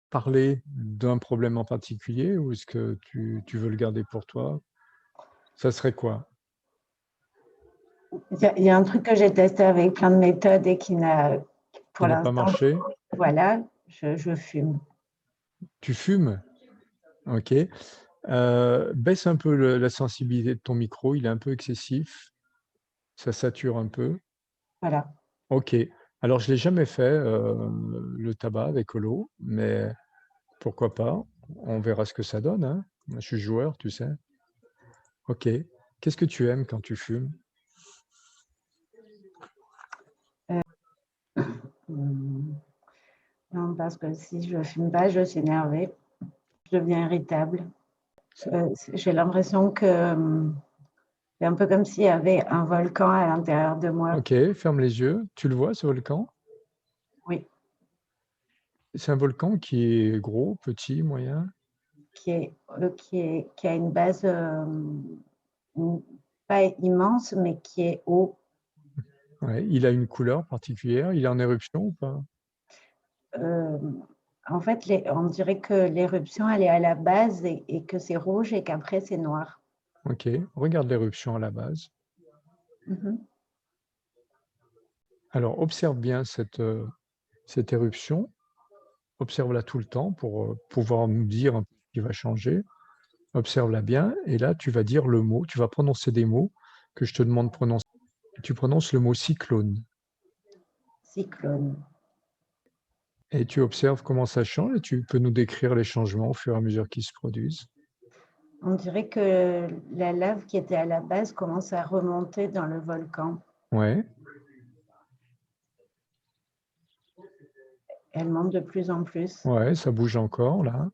parler d'un problème en particulier ou est-ce que tu veux le garder pour toi? Ça serait quoi? Il y a un truc que j'ai testé avec plein de méthodes et qui n'a Qui pour n'a pas l'instant, marché? voilà, je fume. Tu fumes? OK. Baisse un peu la sensibilité de ton micro, il est un peu excessif, ça sature un peu. Voilà. OK. Alors je l'ai jamais fait, le tabac avec l'eau, mais pourquoi pas? On verra ce que ça donne, hein. Moi, je suis joueur, tu sais? OK. Qu'est-ce que tu aimes quand tu fumes? Mmh, non, parce que si je fume pas, je suis énervée, je deviens irritable. C'est J'ai l'impression que, c'est un peu comme s'il y avait un volcan à l'intérieur de moi. OK, ferme les yeux. Tu le vois ce volcan? Oui, C'est un volcan qui est gros, petit, moyen? qui a une base, pas immense, mais qui est haut. Ouais, il a une couleur particulière? Il est en éruption ou pas? Hem, En fait, on dirait que l'éruption, elle est à la base et que c'est rouge et qu'après c'est noir. OK, regarde l'éruption à la base. Mmh mh. Alors observe bien cette éruption, observe-la tout le temps pour, pouvoir nous dire un peu ce qui va changer. Observe-la bien et là tu vas dire le mot, tu vas prononcer des mots que je te demande de prononcer. Tu prononces le mot cyclone Cyclone. et tu observes comment ça change et tu peux nous décrire les changements au fur et à mesure qu'ils se produisent. On dirait que la lave qui était à la base commence à remonter dans le volcan. Ouais, Elle monte de plus en plus. ouais, ça bouge encore là,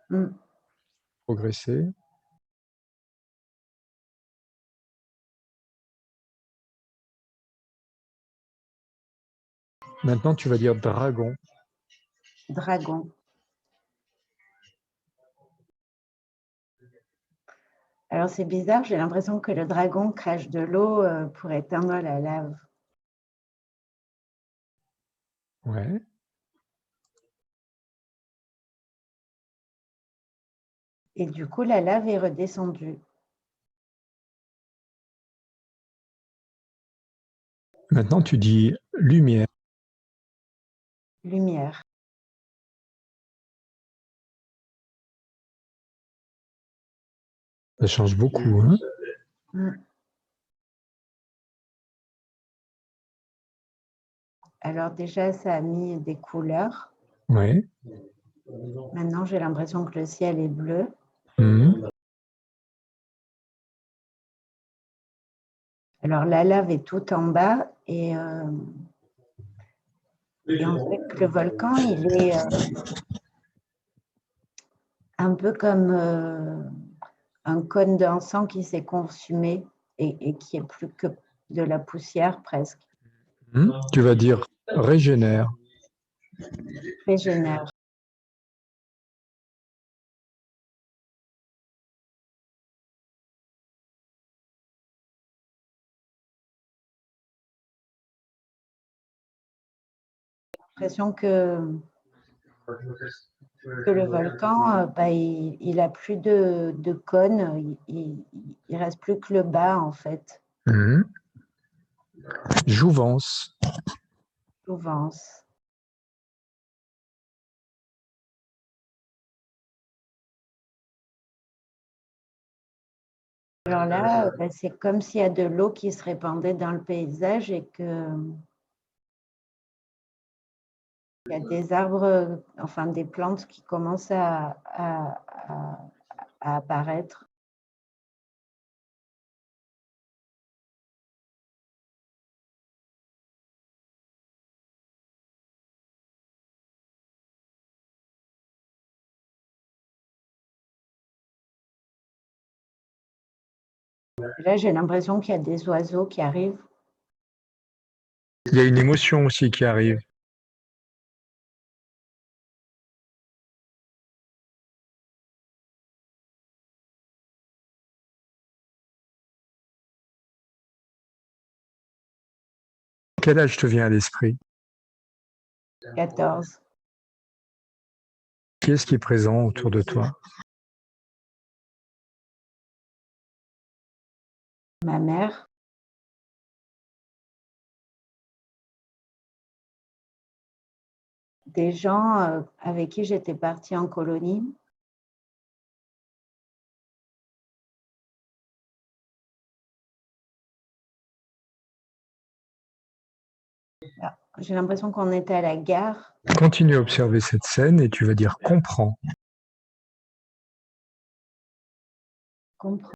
Mmh. progresser. Maintenant tu vas dire dragon. Dragon. Alors c'est bizarre, j'ai l'impression que le dragon crache de l'eau, pour éteindre la lave Ouais. et du coup la lave est redescendue. Maintenant tu dis lumière. Lumière. Ça change beaucoup, hein? Mmh. Alors déjà, ça a mis des couleurs. Ouais. Maintenant, j'ai l'impression que le ciel est bleu. Mmh. Alors la lave est tout en bas et on dirait que le volcan, il est, un peu comme, un cône d'encens qui s'est consumé et qui est plus que de la poussière presque. Mmh. Tu vas dire régénère. Régénère. L'impression que le volcan, bah, il a plus de cône, il reste plus que le bas en fait, Mmh. Jouvence. Jouvence. Alors là, bah, c'est comme s'il y a de l'eau qui se répandait dans le paysage et qu'il y a des arbres, enfin des plantes qui commencent à apparaître. Et là, j'ai l'impression qu'il y a des oiseaux qui arrivent. Il y a une émotion aussi qui arrive. Quel âge te vient à l'esprit? 14. Qui est-ce qui est présent autour de toi? Ma mère, des gens avec qui j'étais partie en colonie. J'ai l'impression qu'on était à la gare. Continue à observer cette scène et tu vas dire comprends. Comprends.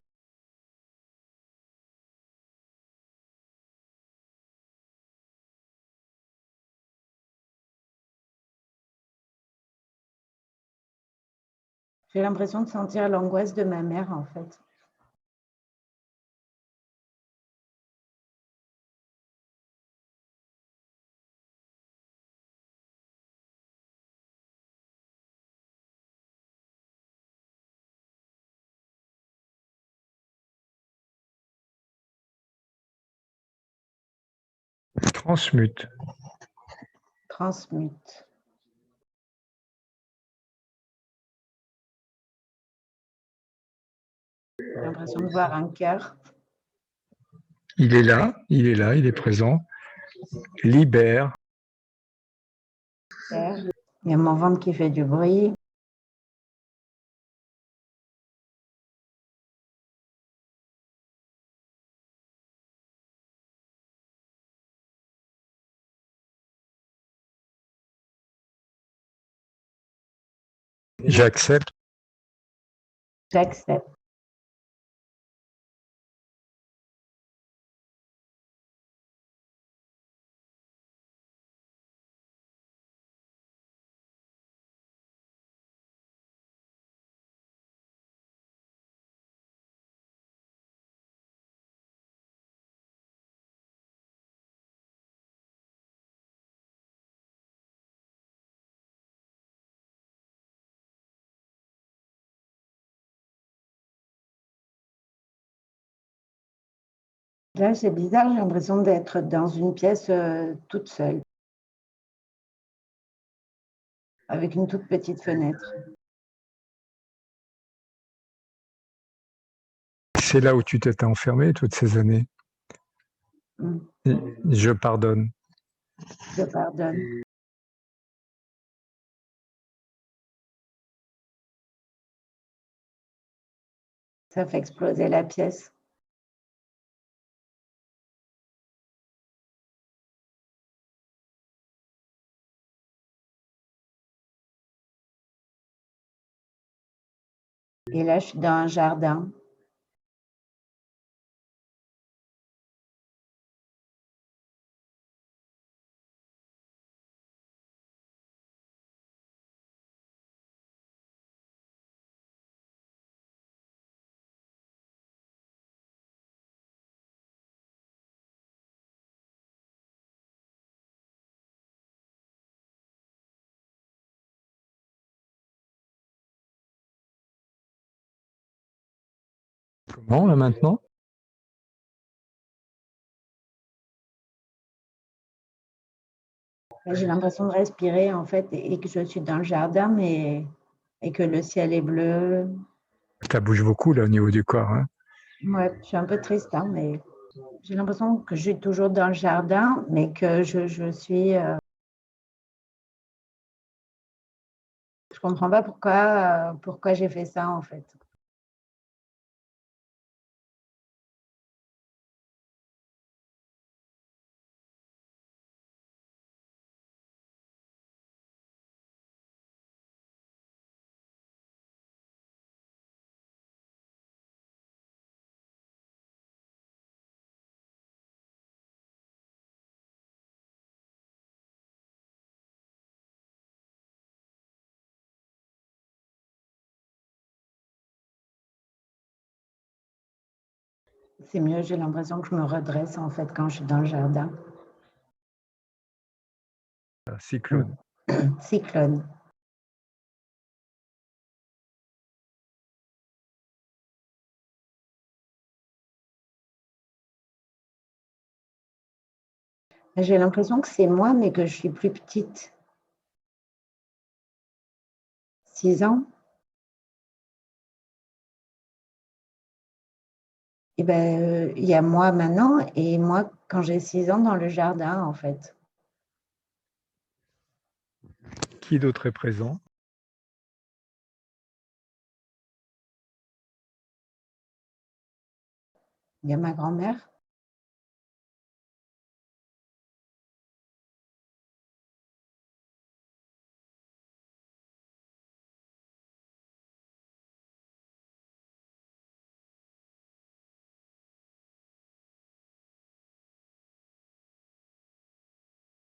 J'ai l'impression de sentir l'angoisse de ma mère, en fait. Transmute. Transmute. J'ai l'impression de voir un cœur. Il est là, il est là, il est présent. Libère. Il y a mon ventre qui fait du bruit. J'accepte. J'accepte. Là, c'est bizarre, j'ai l'impression d'être dans une pièce toute seule, avec une toute petite fenêtre. C'est là où tu t'étais enfermé toutes ces années. Je pardonne. Je pardonne. Ça fait exploser la pièce. Et là, je suis dans un jardin. Comment là maintenant? J'ai l'impression de respirer en fait et que je suis dans le jardin, mais et que le ciel est bleu. Ça bouge beaucoup là au niveau du corps. Hein. Ouais, je suis un peu triste, hein, mais j'ai l'impression que je suis toujours dans le jardin, mais que je suis. Je comprends pas pourquoi j'ai fait ça en fait. C'est mieux, j'ai l'impression que je me redresse en fait quand je suis dans le jardin. Cyclone. Cyclone. J'ai l'impression que c'est moi, mais que je suis plus petite. 6 ans. Et ben, il y a moi maintenant et moi quand j'ai 6 ans dans le jardin, en fait. Qui d'autre est présent? Il y a ma grand-mère.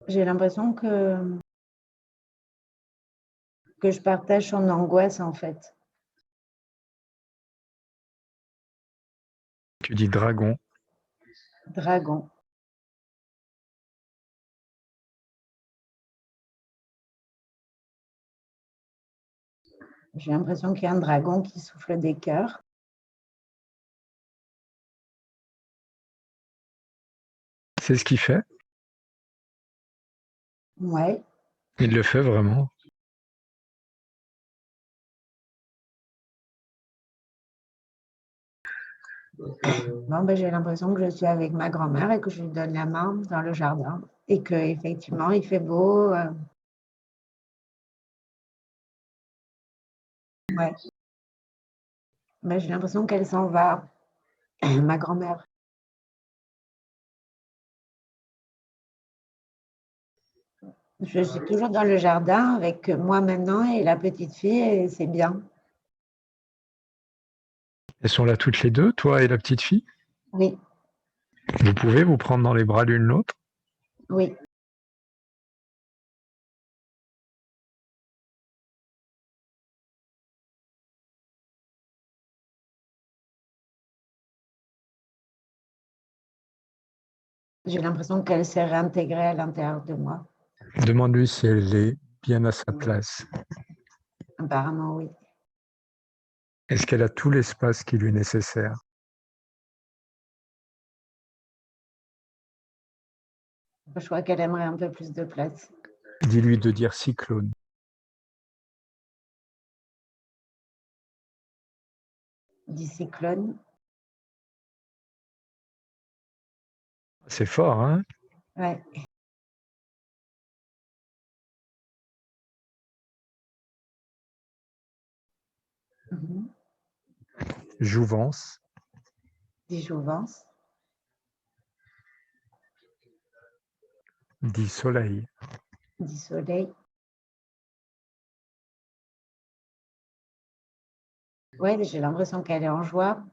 J'ai l'impression que je partage son angoisse, en fait. Tu dis dragon. Dragon. J'ai l'impression qu'il y a un dragon qui souffle des cœurs. C'est ce qu'il fait? Ouais. Il le fait vraiment? Bon, ben, j'ai l'impression que je suis avec ma grand-mère et que je lui donne la main dans le jardin et qu'effectivement, il fait beau. Ouais. Ben, j'ai l'impression qu'elle s'en va, ma grand-mère. Je suis toujours dans le jardin avec moi maintenant et la petite fille et c'est bien. Elles sont là toutes les deux, toi et la petite fille? Oui, Vous pouvez vous prendre dans les bras l'une l'autre? oui. J'ai l'impression qu'elle s'est réintégrée à l'intérieur de moi. Demande-lui si elle est bien à sa place. Apparemment, oui. Est-ce qu'elle a tout l'espace qui lui est nécessaire? Je crois qu'elle aimerait un peu plus de place. Dis-lui de dire cyclone. Dit cyclone. C'est fort, hein? Ouais. Mhm. Jouvence. Dit jouvence. Dit soleil. Dit soleil. Ouais, j'ai l'impression qu'elle est en joie.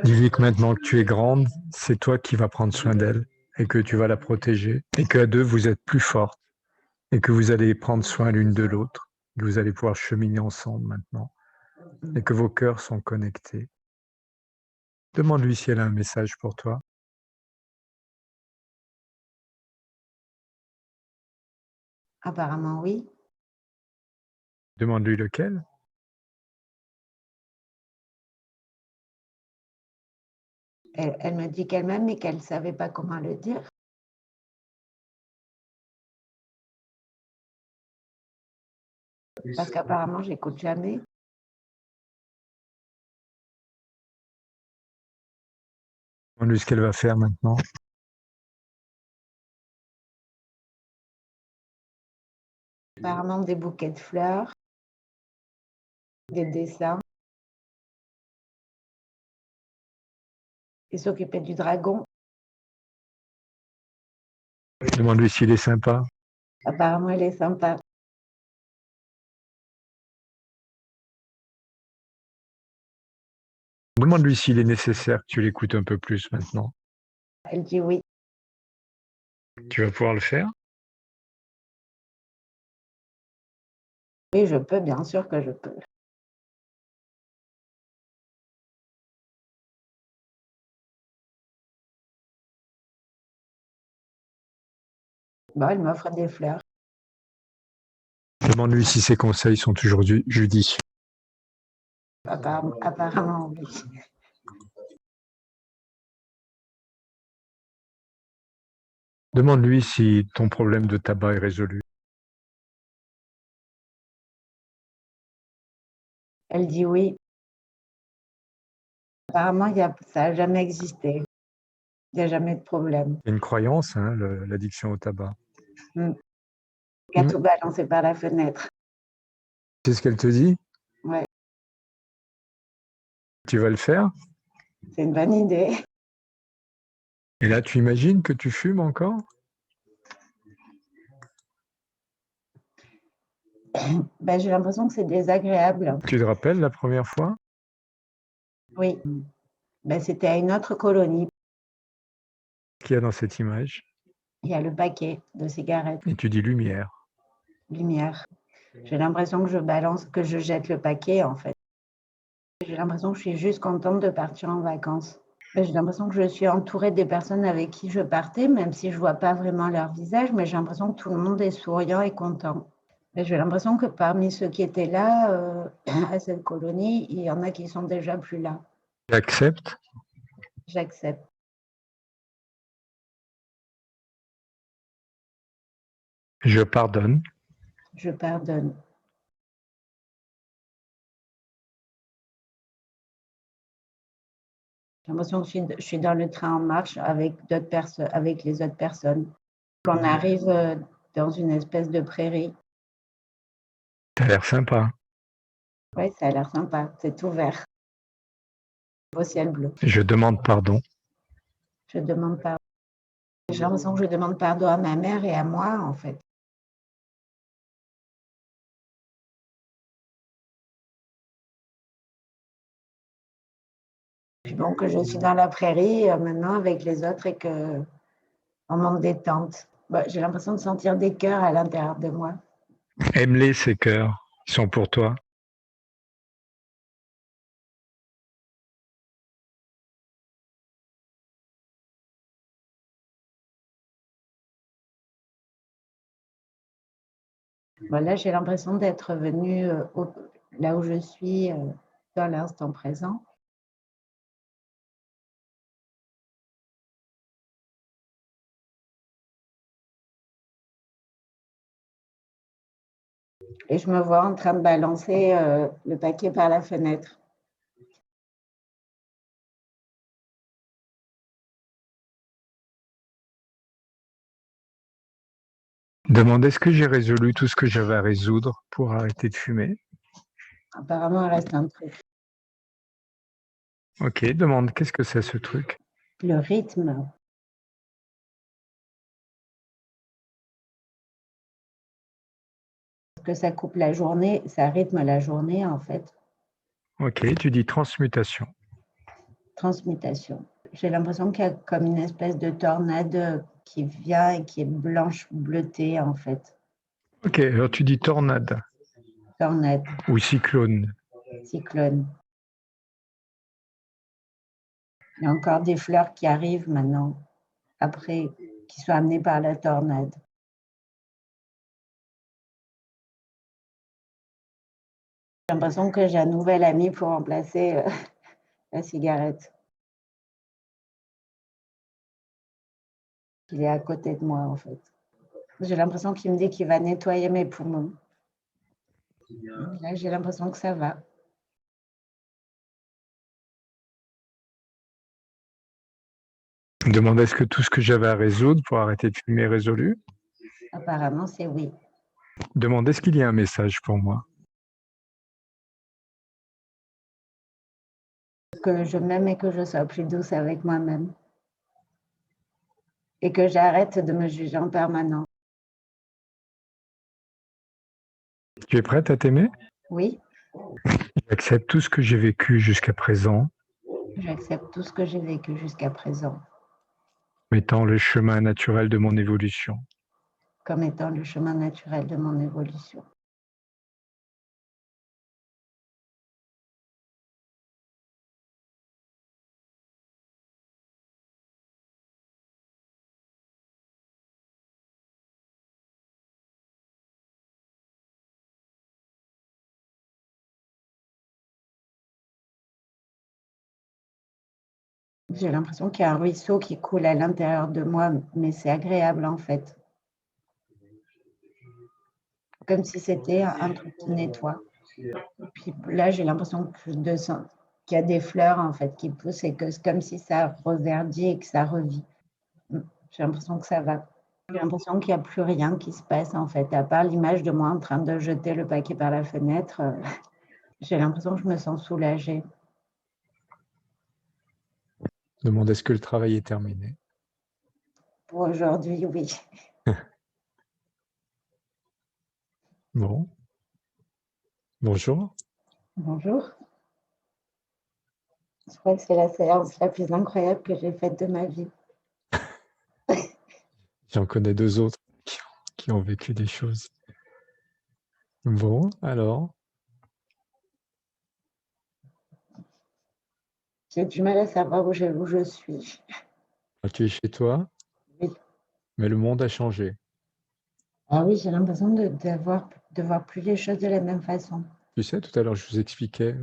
Dis-lui que maintenant que tu es grande, c'est toi qui vas prendre soin d'elle et que tu vas la protéger et qu'à deux, vous êtes plus fortes et que vous allez prendre soin l'une de l'autre, que vous allez pouvoir cheminer ensemble maintenant et que vos cœurs sont connectés. Demande-lui si elle a un message pour toi. Apparemment, oui. Demande-lui lequel. Elle me dit qu'elle m'aime, mais qu'elle ne savait pas comment le dire. Parce qu'apparemment, j'écoute jamais. Demande-lui ce qu'elle va faire maintenant. Apparemment, des bouquets de fleurs, des dessins, et s'occuper du dragon. Demande-lui s'il est sympa. Apparemment, elle est sympa. Demande-lui s'il est nécessaire que tu l'écoutes un peu plus maintenant. Elle dit oui. Tu vas pouvoir le faire? Oui, je peux, bien sûr que je peux. Bon, elle m'offre des fleurs. Demande-lui si ses conseils sont toujours judicieux. Apparemment, oui. Demande-lui si ton problème de tabac est résolu. Elle dit oui. Apparemment, ça n'a jamais existé. Il n'y a jamais de problème. C'est une croyance, hein, l'addiction au tabac. Gâteau balancé par la fenêtre. C'est ce qu'elle te dit? Ouais, Tu vas le faire? c'est une bonne idée. Et là, tu imagines que tu fumes encore? Ben, j'ai l'impression que c'est désagréable. Tu te rappelles la première fois? Oui. Ben, c'était à une autre colonie. Qu'est-ce qu'il y a dans cette image? Il y a le paquet de cigarettes, Et tu dis lumière. lumière. J'ai l'impression que je jette le paquet, en fait. J'ai l'impression que je suis juste contente de partir en vacances. Ben, j'ai l'impression que je suis entourée des personnes avec qui je partais, même si je vois pas vraiment leur visage, mais j'ai l'impression que tout le monde est souriant et content. Ben, j'ai l'impression que parmi ceux qui étaient là, à cette colonie, il y en a qui sont déjà plus là. J'accepte. J'accepte. Je pardonne. Je pardonne. J'ai l'impression que je suis dans le train en marche avec avec les autres personnes. Qu'on arrive dans une espèce de prairie. Ça a l'air sympa. Oui, ça a l'air sympa. C'est tout vert. Au ciel bleu. Je demande pardon. Je demande pardon. J'ai l'impression que je demande pardon à ma mère et à moi, en fait. Puis bon, que je suis dans la prairie maintenant avec les autres et que on manque détente. Bah, j'ai l'impression de sentir des cœurs à l'intérieur de moi. Aime-les, ces cœurs. Ils sont pour toi. Voilà, j'ai l'impression d'être venue là où je suis dans l'instant présent. Et je me vois en train de balancer le paquet par la fenêtre. Demande est-ce que j'ai résolu tout ce que j'avais à résoudre pour arrêter de fumer? Apparemment, il reste un truc. Ok, demande qu'est-ce que c'est ce truc? Le rythme. Que ça coupe la journée, ça rythme la journée, en fait. Ok, tu dis transmutation. Transmutation. J'ai l'impression qu'il y a comme une espèce de tornade qui vient et qui est blanche bleutée, en fait. Ok, alors tu dis tornade Tornade, ou cyclone. cyclone. Il y a encore des fleurs qui arrivent maintenant, après, qui sont amenées par la tornade. J'ai l'impression que j'ai un nouvel ami pour remplacer la cigarette. Il est à côté de moi, en fait. J'ai l'impression qu'il me dit qu'il va nettoyer mes poumons. Là, j'ai l'impression que ça va. Demande est-ce que tout ce que j'avais à résoudre pour arrêter de fumer est résolu? Apparemment, c'est oui. Demande est-ce qu'il y a un message pour moi? Que je m'aime et que je sois plus douce avec moi-même. Et que j'arrête de me juger en permanence. Tu es prête à t'aimer? Oui, J'accepte tout ce que j'ai vécu jusqu'à présent, j'accepte tout ce que j'ai vécu jusqu'à présent mettant le chemin naturel de mon évolution. comme étant le chemin naturel de mon évolution. J'ai l'impression qu'il y a un ruisseau qui coule à l'intérieur de moi, mais c'est agréable en fait. Comme si c'était un truc qui nettoie. Puis là, j'ai l'impression qu'il y a des fleurs en fait qui poussent et que c'est comme si ça reverdit et que ça revit. J'ai l'impression que ça va. J'ai l'impression qu'il n'y a plus rien qui se passe en fait, à part l'image de moi en train de jeter le paquet par la fenêtre. J'ai l'impression que je me sens soulagée. Demande est-ce que le travail est terminé. Pour aujourd'hui, oui. Bon. Bonjour. Bonjour. Je crois que c'est la séance la plus incroyable que j'ai faite de ma vie. J'en connais 2 autres qui ont vécu des choses. Bon, alors, J'ai du mal à savoir où je suis. tu es chez toi, Oui. mais le monde a changé. Ah oui, j'ai l'impression de voir plus les choses de la même façon. Tu sais, tout à l'heure, je vous expliquais,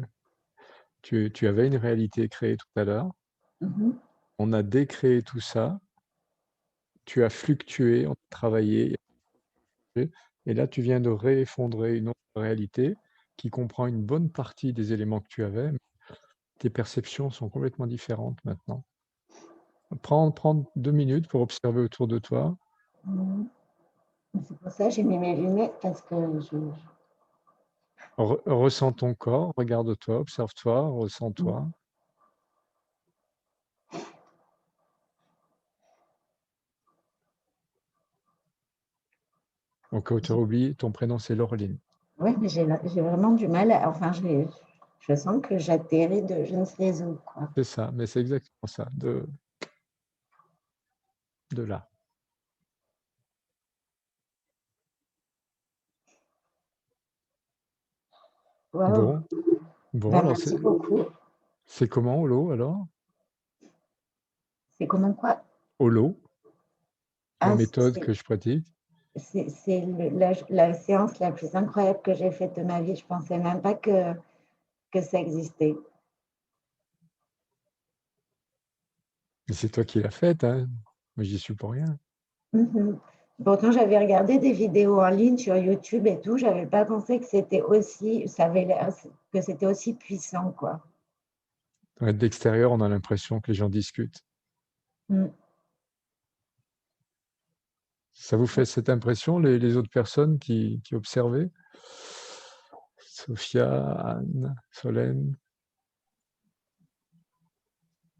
tu avais une réalité créée tout à l'heure. Mhm. On a décréé tout ça. Tu as fluctué, on a travaillé, et là, tu viens de réeffondrer une autre réalité qui comprend une bonne partie des éléments que tu avais. Mais tes perceptions sont complètement différentes maintenant. Prends 2 minutes pour observer autour de toi. Mhm. C'est pour ça que j'ai mis mes lunettes parce que Ressens ton corps, regarde-toi, observe-toi, ressens-toi. Au cas où tu aurais oublié, ton prénom, c'est Laureline. ouais, mais j'ai vraiment du mal. Enfin, je sens que j'atterris de je ne sais où, quoi. C'est ça, mais c'est exactement ça, de là. Waouh. Bon, bon, Ben, alors merci beaucoup. c'est comment Holo alors? C'est comment quoi? Holo, la Ah, méthode que je pratique. c'est la séance la plus incroyable que j'ai faite de ma vie. Je pensais même pas que ça existait. Et c'est toi qui l'as faite, hein? Moi, j'y suis pour rien. Mhm. Pourtant, j'avais regardé des vidéos en ligne sur YouTube et tout. J'avais pas pensé que c'était aussi, ça avait l'air, que c'était aussi puissant, quoi. Ouais, d'extérieur, on a l'impression que les gens discutent. Mm. Ça vous fait cette impression, les autres personnes qui observaient? Sophia, Anne, Solène?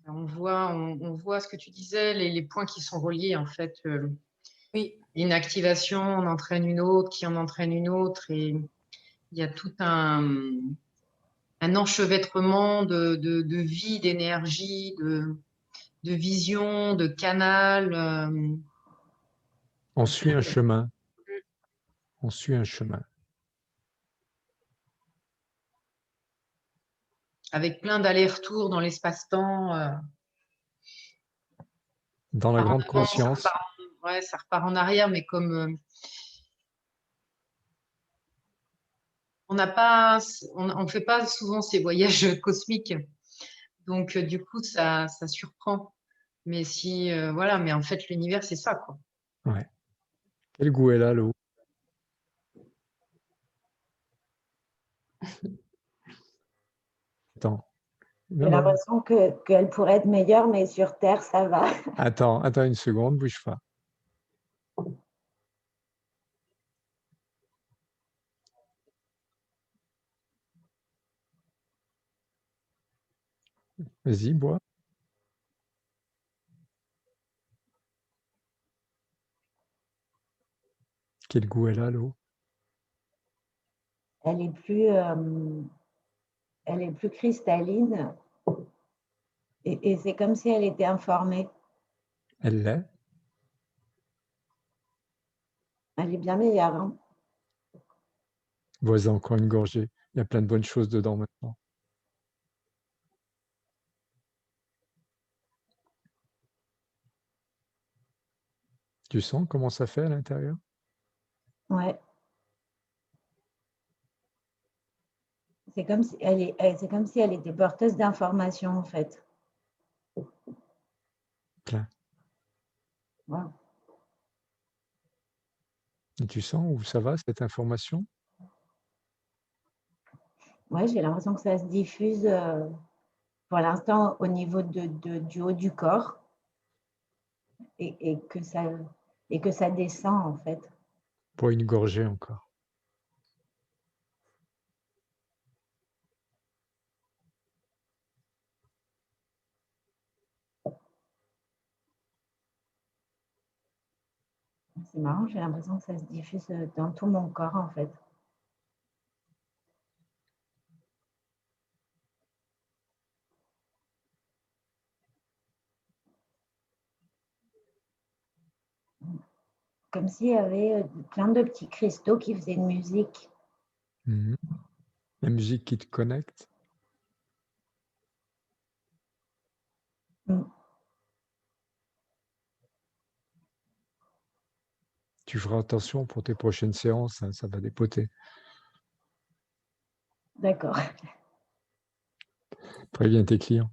On voit ce que tu disais, les points qui sont reliés, en fait. Oui, Une activation en entraîne une autre, qui en entraîne une autre, et il y a tout un enchevêtrement de vie, d'énergie, de vision, de canal. On suit un chemin. On suit un chemin. Avec plein d'allers-retours dans l'espace-temps. Dans la Ça part en grande avant, conscience. ouais, ça repart en arrière, mais comme on n'a pas, on fait pas souvent ces voyages cosmiques, donc du coup ça surprend. Mais si voilà, mais en fait l'univers c'est ça quoi. Ouais. Quel goût elle a, l'eau? Attends. J'ai Non, non. l'impression qu'elle pourrait être meilleure, mais sur Terre, ça va. Attends une seconde, bouge pas. Vas-y, bois. Quel goût elle a, l'eau? Elle est plus, elle est plus cristalline et c'est comme si elle était informée. Elle l'est. Elle est bien meilleure, hein. Bois encore une gorgée. Il y a plein de bonnes choses dedans maintenant. Tu sens comment ça fait à l'intérieur? Ouais. C'est comme si c'est comme si elle était porteuse d'informations, en fait. plein. Wow. Et tu sens où ça va, cette information? Ouais, j'ai l'impression que ça se diffuse pour l'instant au niveau du haut du corps et que ça descend en fait. Pour une gorgée encore. C'est marrant, j'ai l'impression que ça se diffuse dans tout mon corps en fait. Comme s'il y avait plein de petits cristaux qui faisaient une musique. Mmh. La musique qui te connecte. Mm. Tu feras attention pour tes prochaines séances, hein, ça va dépoter. D'accord. Préviens tes clients.